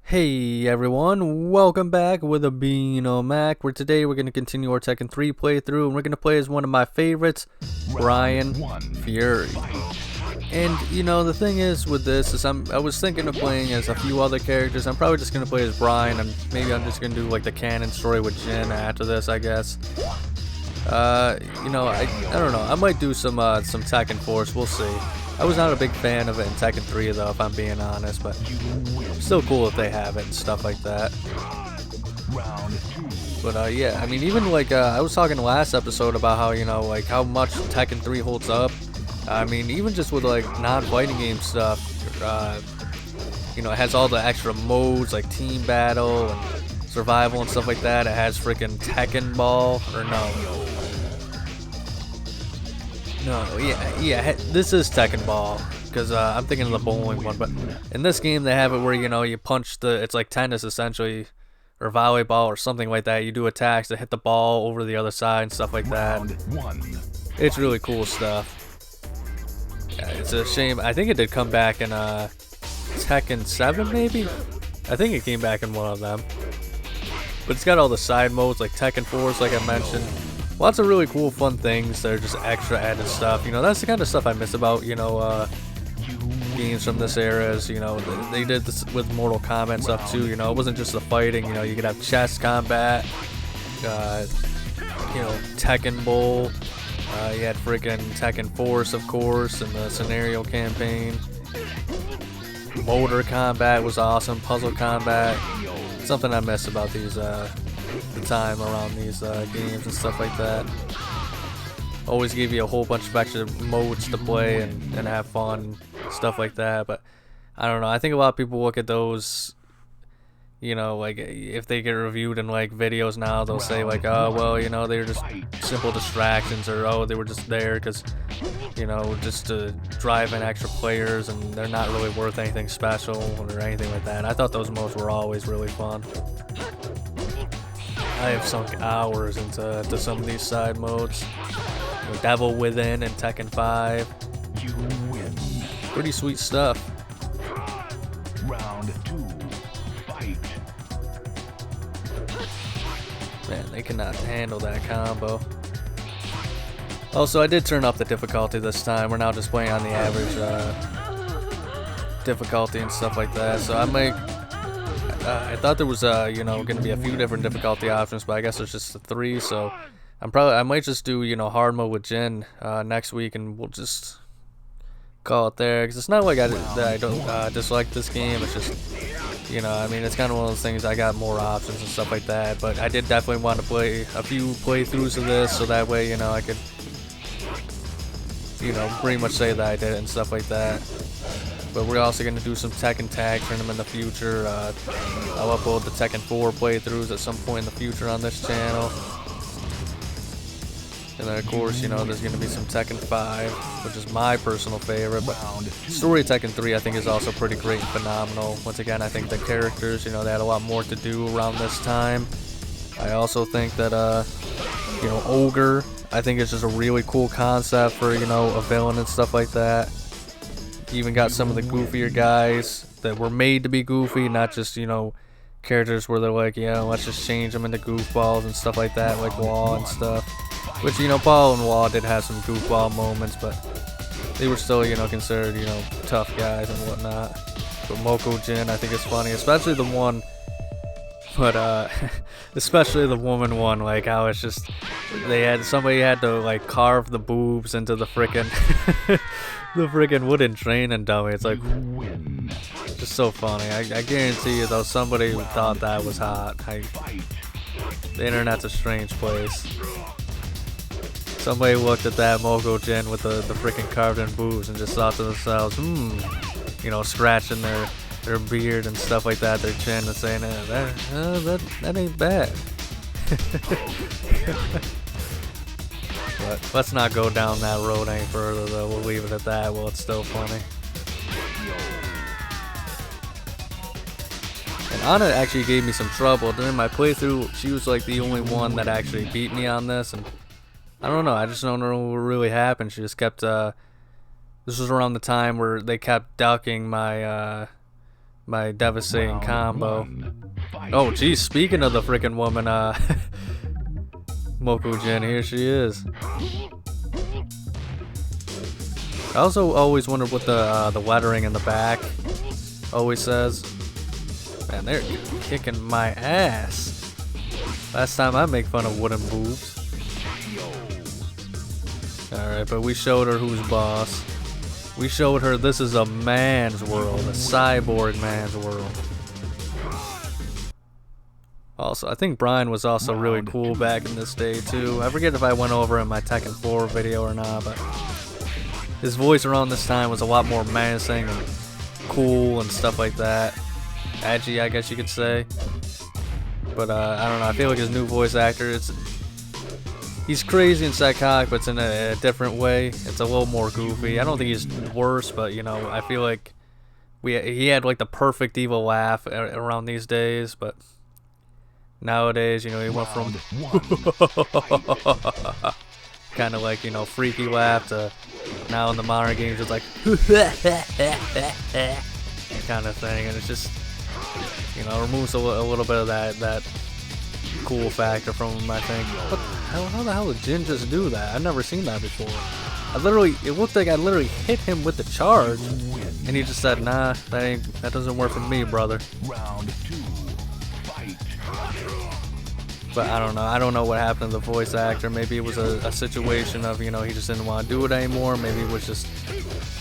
Hey everyone, welcome back with a Bean on Mac, where today we're going to continue our Tekken 3 playthrough, and we're going to play as one of my favorites, Bryan Fury. And, you know, the thing is with this is I was thinking of playing as a few other characters. I'm probably just going to play as Bryan, and maybe I'm just going to do like the canon story with Jin after this, I guess. You know, I don't know, I might do some Tekken Force, we'll see. I was not a big fan of it in Tekken 3 though, if I'm being honest, but still cool if they have it and stuff like that. But yeah, I mean, even like I was talking last episode about how, you know, like how much Tekken 3 holds up. I mean, even just with like non-fighting game stuff, you know, it has all the extra modes like team battle and survival and stuff like that. It has freaking Tekken Ball, or no, yeah, this is Tekken Ball, because I'm thinking of the bowling one, but in this game they have it where, you know, you punch it's like tennis essentially, or volleyball or something like that. You do attacks to hit the ball over the other side and stuff like that. It's really cool stuff. Yeah, it's a shame. I think it did come back in Tekken 7 maybe? I think it came back in one of them. But it's got all the side modes like Tekken Force, like I mentioned. Lots of really cool, fun things that are just extra added stuff. You know, that's the kind of stuff I miss about, you know, games from this era. Is, you know, they did this with Mortal Kombat stuff too. You know, it wasn't just the fighting. You know, you could have chess combat, you know, Tekken Bowl. You had freaking Tekken Force, of course, and the scenario campaign. Motor combat was awesome. Puzzle combat. Something I miss about these the time around these games and stuff like that. Always give you a whole bunch of extra modes to play and have fun, stuff like that. But I don't know, I think a lot of people look at those, you know, like if they get reviewed in like videos now, they'll say like, oh well, you know, they were just simple distractions, or oh, they were just there because, you know, just to drive in extra players, and they're not really worth anything special or anything like that. I thought those modes were always really fun. I have sunk hours into some of these side modes. You know, Devil Within and Tekken 5. Pretty sweet stuff. Round 2, fight. Man, they cannot handle that combo. Also, I did turn up the difficulty this time. We're now just playing on the average difficulty and stuff like that. So I might. I thought there was you know, going to be a few different difficulty options, but I guess there's just the 3. So I might just do, you know, hard mode with Jin next week, and we'll just call it there. Because it's not like that I don't dislike this game. It's just, you know, I mean, it's kind of one of those things. I got more options and stuff like that. But I did definitely want to play a few playthroughs of this, so that way, you know, I could, you know, pretty much say that I did it and stuff like that. But we're also going to do some Tekken Tag Tournament in the future. I'll upload the Tekken 4 playthroughs at some point in the future on this channel. And then, of course, you know, there's going to be some Tekken 5, which is my personal favorite. But story of Tekken 3, I think, is also pretty great and phenomenal. Once again, I think the characters, you know, they had a lot more to do around this time. I also think that, you know, Ogre, I think it's just a really cool concept for, you know, a villain and stuff like that. Even got some of the goofier guys that were made to be goofy, not just, you know, characters where they're like, yeah, let's just change them into goofballs and stuff like that, like Law and stuff. Which, you know, Paul and Law did have some goofball moments, but they were still, you know, considered, you know, tough guys and whatnot. But Moko Jin, I think, is funny, especially the one, but especially the woman one, like how it's just, somebody had to like carve the boobs into the frickin' the frickin' wooden training dummy. It's like, just so funny. I guarantee you though, somebody thought that was hot. The internet's a strange place. Somebody looked at that Moko Jin with the frickin' carved in boobs and just thought to themselves, you know, scratching their beard and stuff like that, their chin, and saying, that ain't bad. But let's not go down that road any further, though. We'll leave it at that. Well, it's still funny. And Anna actually gave me some trouble during my playthrough. She was like the only one that actually beat me on this, and I don't know. I just don't know what really happened. She just kept. This was around the time where they kept ducking my my devastating Round combo. one, fight. Oh, geez, speaking of the freaking woman, Mokujin, here she is. I also always wondered what the lettering in the back always says. Man, they're kicking my ass. Last time I make fun of wooden boobs. Alright, but we showed her who's boss. We showed her this is a man's world, a cyborg man's world. Also, I think Bryan was also really cool back in this day too. I forget if I went over in my Tekken 4 video or not, but his voice around this time was a lot more menacing and cool and stuff like that. Edgy, I guess you could say. But I don't know, I feel like his new voice actor, he's crazy and psychotic, but it's in a different way. It's a little more goofy. I don't think he's worse, but you know, I feel like he had like the perfect evil laugh around these days, but nowadays, you know, he went from kind of like, you know, freaky laugh to now in the modern games it's like kind of thing, and it's just, you know, removes a little bit of that cool factor from him, I think. What the hell, how the hell did Jin just do that? I've never seen that before. It looked like I literally hit him with the charge, and he just said, nah, that doesn't work for me, brother. Round two, fight. But I don't know what happened to the voice actor. Maybe it was a situation of, you know, he just didn't want to do it anymore. Maybe it was just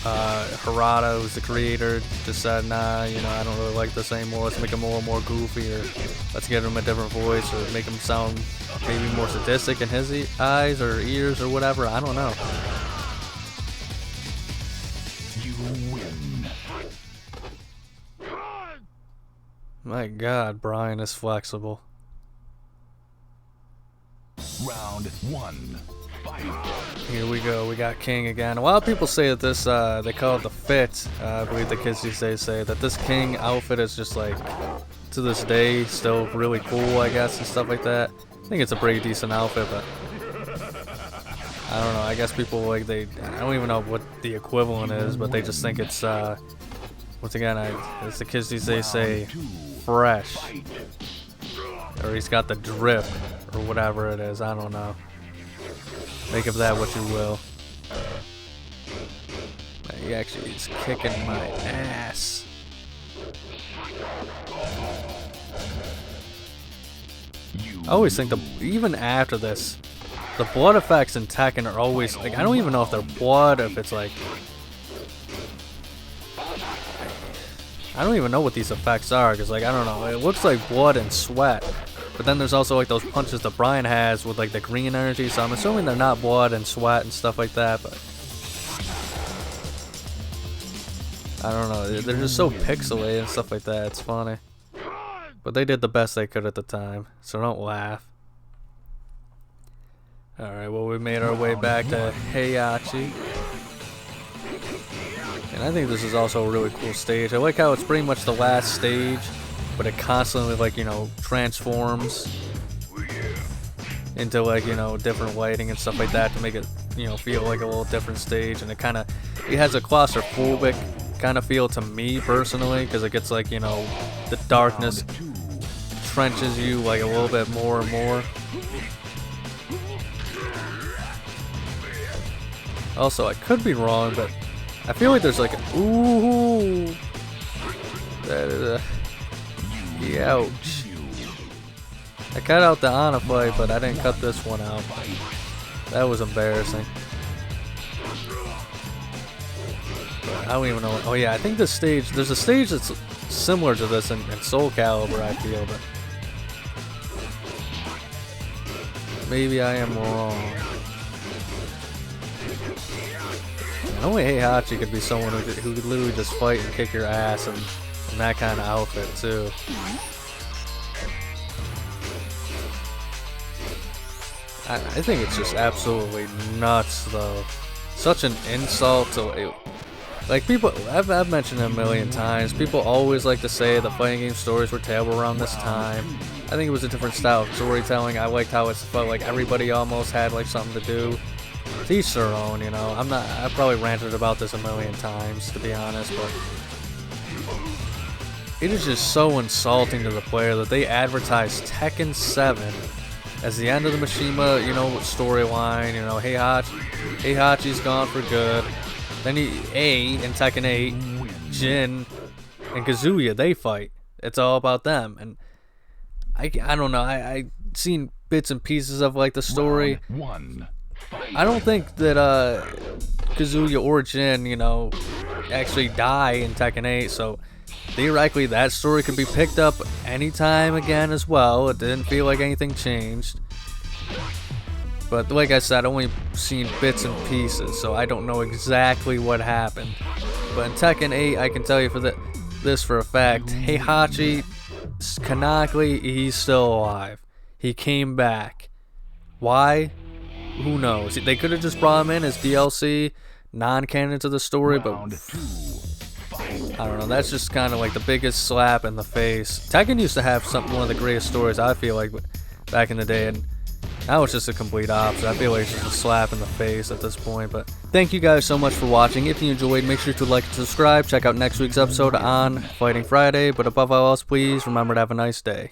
Harada, who's the creator, just said, nah, you know, I don't really like this anymore. Let's make him a little more goofy, or let's get him a different voice, or make him sound maybe more sadistic in his eyes or ears or whatever. I don't know. You win. My God, Bryan is flexible. Round one, fight. Here we go, we got King again. A lot of people say that this, they call it the fit. I believe the kids these days say that this King outfit is just like, to this day, still really cool, I guess, and stuff like that. I think it's a pretty decent outfit, but I don't know, I guess people like, I don't even know what the equivalent is, but they just think it's, once again, it's the kids these days say, fresh. Or he's got the drip, or whatever it is, I don't know. Make of that what you will. He actually is kicking my ass. I always think even after this, the blood effects in Tekken are always, like, I don't even know if they're blood, if it's like, I don't even know what these effects are, because, like, I don't know, it looks like blood and sweat. But then there's also like those punches that Bryan has with like the green energy, so I'm assuming they're not blood and sweat and stuff like that, but I don't know, they're just so pixelated and stuff like that, it's funny. But they did the best they could at the time, so don't laugh. Alright, well, we made our way back to Heihachi. And I think this is also a really cool stage. I like how it's pretty much the last stage, but it constantly, like, you know, transforms into, like, you know, different lighting and stuff like that to make it, you know, feel like a little different stage. And it has a claustrophobic kind of feel to me personally, because it gets, like, you know, the darkness trenches you like a little bit more and more. Also, I could be wrong, but I feel like there's like a, ooh, that is a, ouch. I cut out the Ana fight, but I didn't cut this one out. That was embarrassing. I don't even know. Oh yeah, I think this stage, there's a stage that's similar to this in Soul Calibur, I feel, but maybe I am wrong. And only Heihachi could be someone who could literally just fight and kick your ass in that kind of outfit too. I think it's just absolutely nuts though. Such an insult to, like, people, I've mentioned it a million times, people always like to say the fighting game stories were terrible around this time. I think it was a different style of storytelling. I liked how it felt like everybody almost had like something to do. To each their own, you know. I've probably ranted about this a million times, to be honest, but it is just so insulting to the player that they advertised Tekken 7 as the end of the Mishima, you know, storyline. You know, Heihachi's gone for good. Then in Tekken 8, Jin and Kazuya, they fight. It's all about them. And I don't know. I seen bits and pieces of like the story. I don't think that Kazuya or Jin, you know, actually die in Tekken 8. So theoretically, that story could be picked up anytime again as well. It didn't feel like anything changed. But like I said, I only seen bits and pieces, so I don't know exactly what happened. But in Tekken 8, I can tell you this for a fact. Heihachi, canonically, he's still alive. He came back. Why? Who knows? They could have just brought him in as DLC, non-canon to the story, but I don't know. That's just kind of like the biggest slap in the face. Tekken used to have one of the greatest stories, I feel like, back in the day, and now it's just a complete opposite. I feel like it's just a slap in the face at this point. But thank you guys so much for watching. If you enjoyed, make sure to like and subscribe. Check out next week's episode on Fighting Friday. But above all else, please remember to have a nice day.